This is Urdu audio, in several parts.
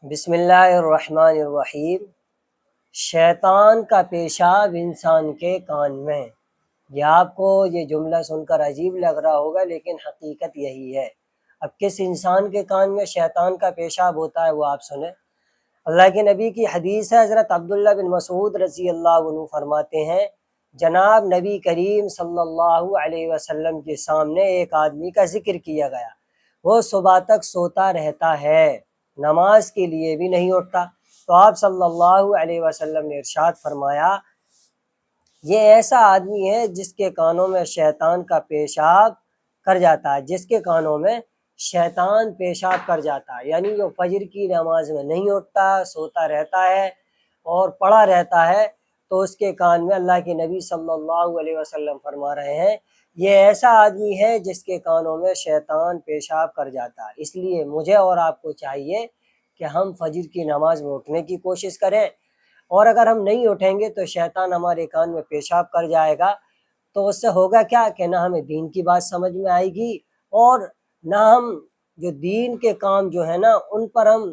بسم اللہ الرحمن الرحیم۔ شیطان کا پیشاب انسان کے کان میں۔ یہ آپ کو یہ جملہ سن کر عجیب لگ رہا ہوگا، لیکن حقیقت یہی ہے۔ اب کس انسان کے کان میں شیطان کا پیشاب ہوتا ہے وہ آپ سنیں۔ اللہ کے نبی کی حدیث ہے، حضرت عبداللہ بن مسعود رضی اللہ عنہ فرماتے ہیں، جناب نبی کریم صلی اللہ علیہ وسلم کے سامنے ایک آدمی کا ذکر کیا گیا، وہ صبح تک سوتا رہتا ہے، نماز کے لیے بھی نہیں اٹھتا۔ تو آپ صلی اللہ علیہ وسلم نے ارشاد فرمایا، یہ ایسا آدمی ہے جس کے کانوں میں شیطان کا پیشاب کر جاتا ہے، جس کے کانوں میں شیطان پیشاب کر جاتا ہے، یعنی جو فجر کی نماز میں نہیں اٹھتا، سوتا رہتا ہے اور پڑا رہتا ہے، تو اس کے کان میں اللہ کے نبی صلی اللہ علیہ وسلم فرما رہے ہیں یہ ایسا آدمی ہے جس کے کانوں میں شیطان پیشاب کر جاتا ہے۔ اس لیے مجھے اور آپ کو چاہیے کہ ہم فجر کی نماز میں اٹھنے کی کوشش کریں، اور اگر ہم نہیں اٹھیں گے تو شیطان ہمارے کان میں پیشاب کر جائے گا، تو اس سے ہوگا کیا کہ نہ ہمیں دین کی بات سمجھ میں آئے گی، اور نہ ہم جو دین کے کام جو ہے نا ان پر ہم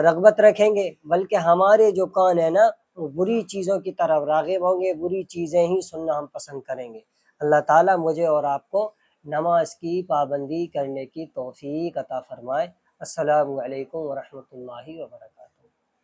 رغبت رکھیں گے، بلکہ ہمارے جو کان ہے نا وہ بری چیزوں کی طرف راغب ہوں گے، بری چیزیں ہی سننا ہم پسند کریں گے۔ اللہ تعالیٰ مجھے اور آپ کو نماز کی پابندی کرنے کی توفیق عطا فرمائے۔ السلام علیکم ورحمۃ اللہ وبرکاتہ۔